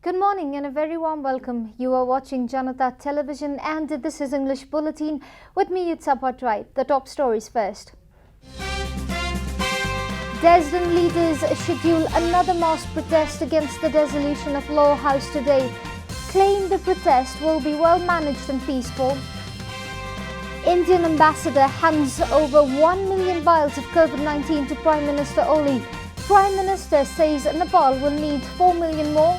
Good morning and a very warm welcome. You are watching Janata Television and this is English Bulletin. With me, it's Patrai. The top stories first. Dresden leaders schedule another mass protest against the dissolution of Law House today. Claim the protest will be well managed and peaceful. Indian ambassador hands over 1 million vials of COVID-19 to Prime Minister Oli. Prime Minister says Nepal will need 4 million more.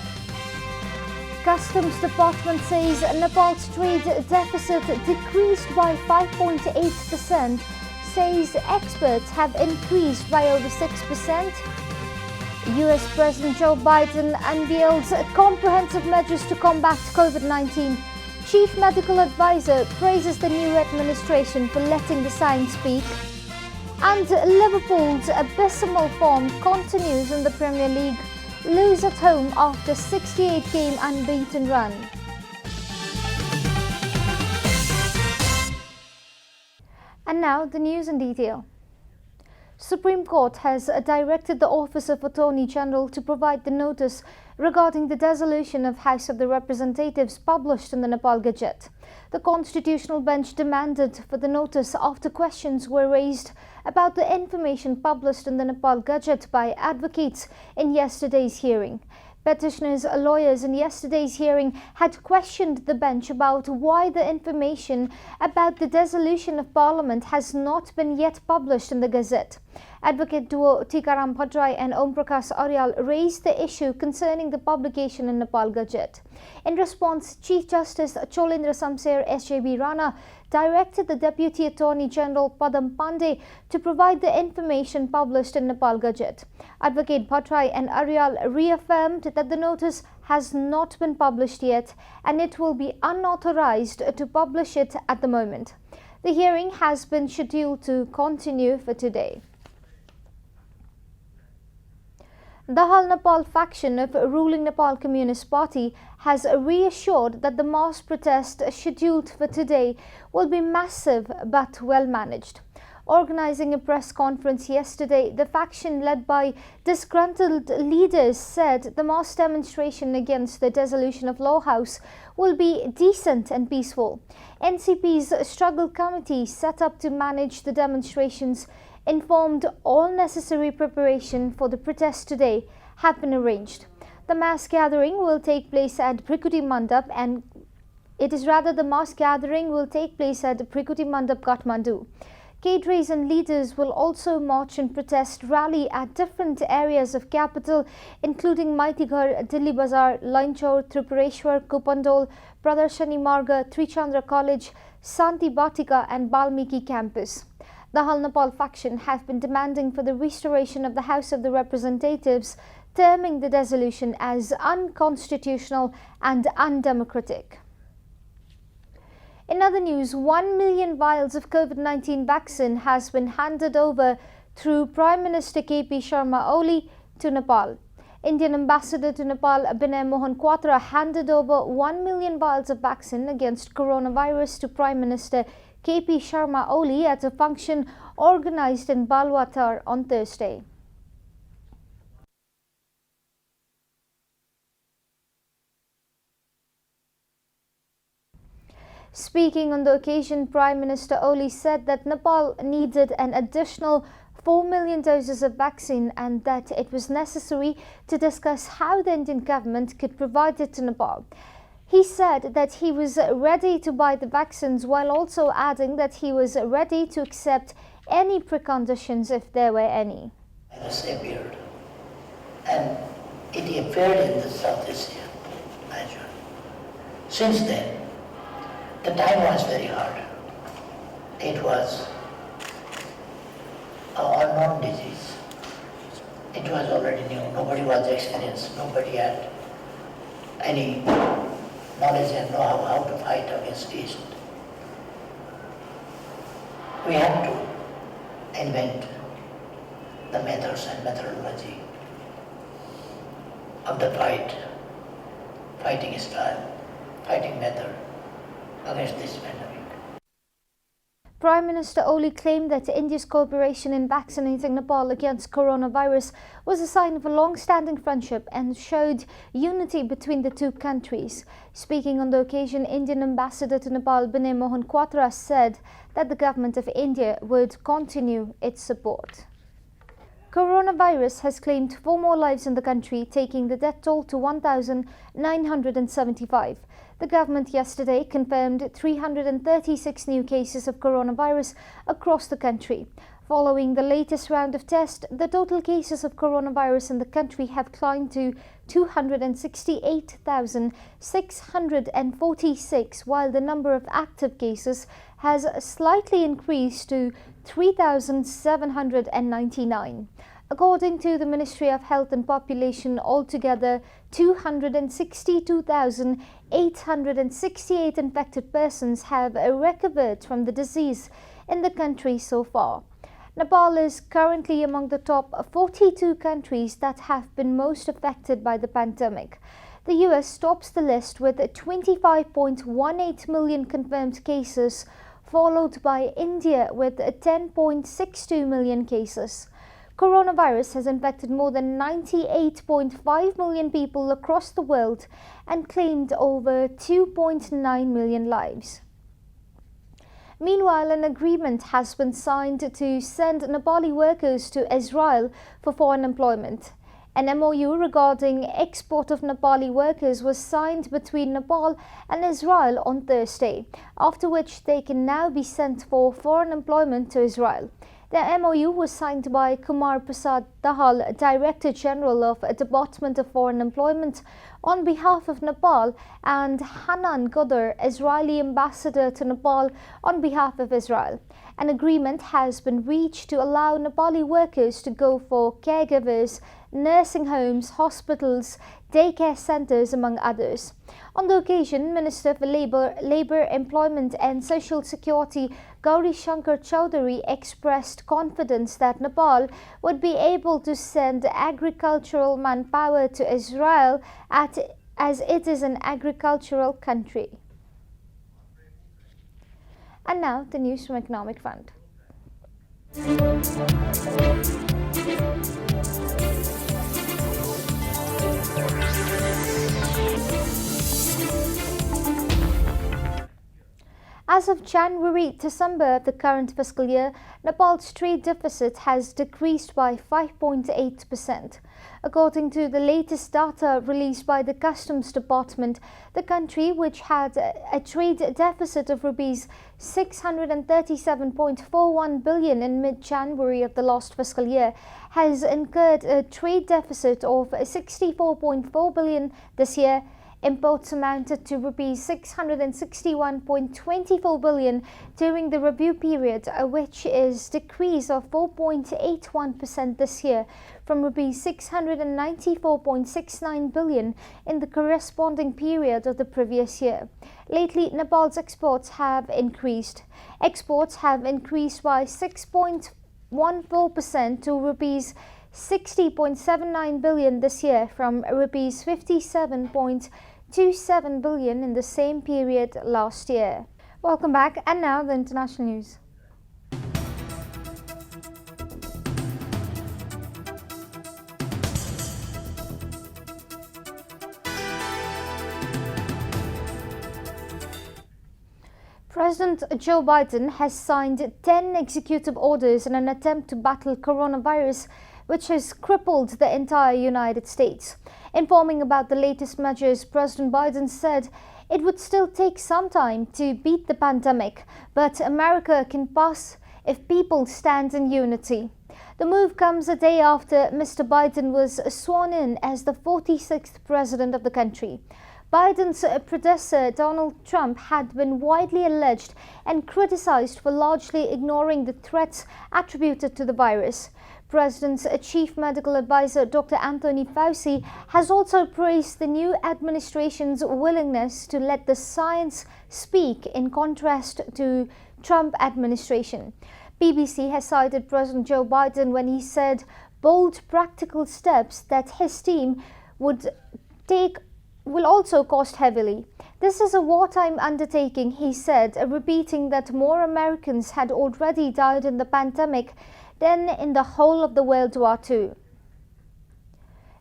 Customs Department says Nepal's trade deficit decreased by 5.8%, says experts have increased by over 6%. US President Joe Biden unveils comprehensive measures to combat COVID-19. Chief Medical Advisor praises the new administration for letting the science speak. And Liverpool's abysmal form continues in the Premier League. Lose at home after 68-game unbeaten run. And now the news in detail. Supreme Court has directed the Office of Attorney General to provide the notice regarding the dissolution of House of the Representatives published in the Nepal Gazette. The Constitutional Bench demanded for the notice after questions were raised about the information published in the Nepal Gazette by advocates in yesterday's hearing. Petitioners' lawyers in yesterday's hearing had questioned the bench about why the information about the dissolution of Parliament has not been yet published in the Gazette. Advocate duo Tikaram Bhattrai and Om Prakash Aryal raised the issue concerning the publication in Nepal Gazette. In response, Chief Justice Cholendra Samser SJB Rana directed the Deputy Attorney General Padam Pandey to provide the information published in Nepal Gazette. Advocate Bhattrai and Aryal reaffirmed that the notice has not been published yet and it will be unauthorized to publish it at the moment. The hearing has been scheduled to continue for today. The Hal Nepal faction of ruling Nepal Communist Party has reassured that the mass protest scheduled for today will be massive but well managed. Organizing a press conference yesterday, the faction led by disgruntled leaders said the mass demonstration against the dissolution of Law House will be decent and peaceful. NCP's struggle committee set up to manage the demonstrations informed all necessary preparation for the protest today have been arranged. The mass gathering will take place at Prikuti Mandap Kathmandu. Cadres and leaders will also march and protest rally at different areas of capital including Maitighar, Dilli Bazar, Lainchor, Tripureshwar, Kupandol, Pradarshani Marga, Trichandra College, Santi Batika and Balmiki campus. The Hal Nepal faction have been demanding for the restoration of the House of the Representatives, terming the dissolution as unconstitutional and undemocratic. In other news, 1 million vials of COVID-19 vaccine has been handed over through Prime Minister KP Sharma Oli to Nepal. Indian ambassador to Nepal Binay Mohan Quatra handed over 1 million vials of vaccine against coronavirus to Prime Minister KP Sharma Oli at a function organized in Balwatar on Thursday. Speaking on the occasion, Prime Minister Oli said that Nepal needed an additional 4 million doses of vaccine and that it was necessary to discuss how the Indian government could provide it to Nepal. He said that he was ready to buy the vaccines while also adding that he was ready to accept any preconditions if there were any. Virus appeared and it appeared in the South Asia region. Since then, the time was very hard. It was an unknown disease. It was already new. Nobody was experienced. Nobody had any knowledge and know how to fight against it. We had to invent the methods and methodology of the fighting style, fighting method against this pandemic. Prime Minister Oli claimed that India's cooperation in vaccinating Nepal against coronavirus was a sign of a long-standing friendship and showed unity between the two countries. Speaking on the occasion, Indian Ambassador to Nepal Binay Mohan Quatra said that the government of India would continue its support. Coronavirus has claimed 4 more lives in the country, taking the death toll to 1,975. The government yesterday confirmed 336 new cases of coronavirus across the country. Following the latest round of tests, the total cases of coronavirus in the country have climbed to 268,646, while the number of active cases has slightly increased to 3,799. According to the Ministry of Health and Population, altogether 262,868 infected persons have recovered from the disease in the country so far. Nepal is currently among the top 42 countries that have been most affected by the pandemic. The US tops the list with 25.18 million confirmed cases, followed by India with 10.62 million cases. Coronavirus has infected more than 98.5 million people across the world and claimed over 2.9 million lives. Meanwhile, an agreement has been signed to send Nepali workers to Israel for foreign employment. An MOU regarding export of Nepali workers was signed between Nepal and Israel on Thursday, after which they can now be sent for foreign employment to Israel. The MOU was signed by Kumar Prasad Dahal, Director General of Department of Foreign Employment, on behalf of Nepal, and Hanan Godar, Israeli Ambassador to Nepal, on behalf of Israel. An agreement has been reached to allow Nepali workers to go for caregivers, nursing homes, hospitals, daycare centers, among others. On the occasion, Minister for Labour, Employment and Social Security Gauri Shankar Chowdhury expressed confidence that Nepal would be able to send agricultural manpower to Israel as it is an agricultural country. And now the news from Economic Front. As of January-December of the current fiscal year, Nepal's trade deficit has decreased by 5.8%. According to the latest data released by the Customs Department, the country, which had a trade deficit of rupees 637.41 billion in mid-January of the last fiscal year, has incurred a trade deficit of 64.4 billion this year. Imports amounted to rupees 661.24 billion during the review period, which is a decrease of 4.81% this year from rupees 694.69 billion in the corresponding period of the previous year. Lately, Nepal's exports have increased. Exports have increased by 6.14% to rupees 60.79 billion this year from rupees 57.27 billion in the same period last year. Welcome back, and now the international news. President Joe Biden has signed 10 executive orders in an attempt to battle coronavirus, which has crippled the entire United States. Informing about the latest measures, President Biden said it would still take some time to beat the pandemic, but America can pass if people stand in unity. The move comes a day after Mr. Biden was sworn in as the 46th president of the country. Biden's predecessor, Donald Trump, had been widely alleged and criticized for largely ignoring the threats attributed to the virus. President's chief medical advisor, Dr. Anthony Fauci, has also praised the new administration's willingness to let the science speak, in contrast to Trump administration. BBC has cited President Joe Biden when he said bold practical steps that his team would take will also cost heavily. This is a wartime undertaking, he said, repeating that more Americans had already died in the pandemic than in the whole of the World War II.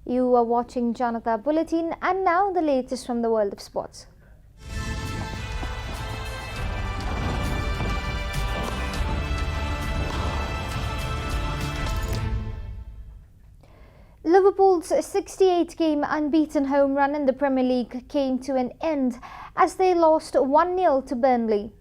You are watching Janata Bulletin, and now the latest from the world of sports. Liverpool's 68-game unbeaten home run in the Premier League came to an end as they lost 1-0 to Burnley.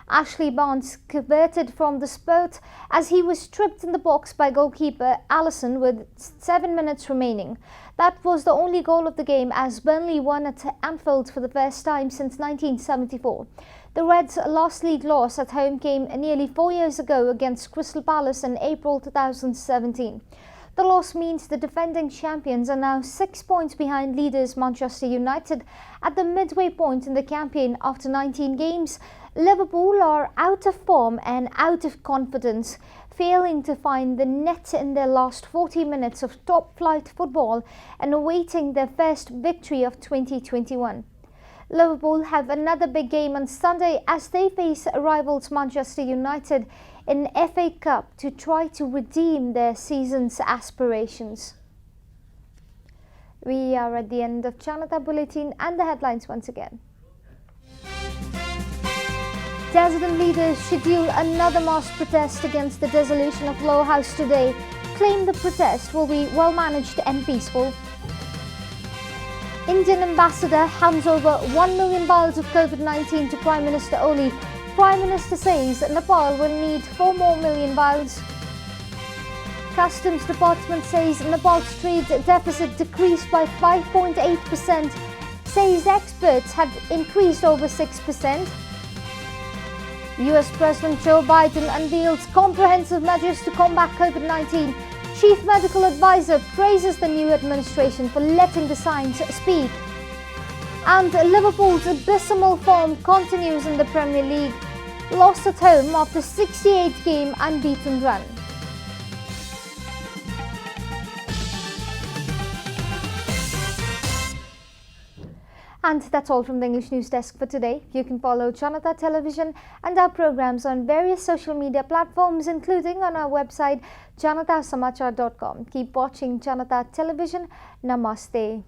Ashley Barnes converted from the spot as he was tripped in the box by goalkeeper Alisson with 7 minutes remaining. That was the only goal of the game as Burnley won at Anfield for the first time since 1974. The Reds' last league loss at home came nearly 4 years ago against Crystal Palace in April 2017. The loss means the defending champions are now 6 points behind leaders Manchester United at the midway point in the campaign after 19 games. Liverpool are out of form and out of confidence, failing to find the net in their last 40 minutes of top-flight football and awaiting their first victory of 2021. Liverpool have another big game on Sunday as they face rivals Manchester United in FA Cup to try to redeem their season's aspirations. We are at the end of Janata Bulletin and the headlines once again. Resident leaders schedule another mass protest against the dissolution of Lower House today, claim the protest will be well managed and peaceful. Indian ambassador hands over 1 million vials of COVID-19 to Prime Minister Oli. Prime Minister says Nepal will need 4 more million vials. Customs Department says Nepal's trade deficit decreased by 5.8%, says experts have increased over 6%. US President Joe Biden unveils comprehensive measures to combat COVID-19. Chief Medical Advisor praises the new administration for letting the science speak. And Liverpool's abysmal form continues in the Premier League, lost at home after 68-game unbeaten run. And that's all from the English News Desk for today. You can follow Janata Television and our programs on various social media platforms, including on our website janatasamachar.com. Keep watching Janata Television. Namaste.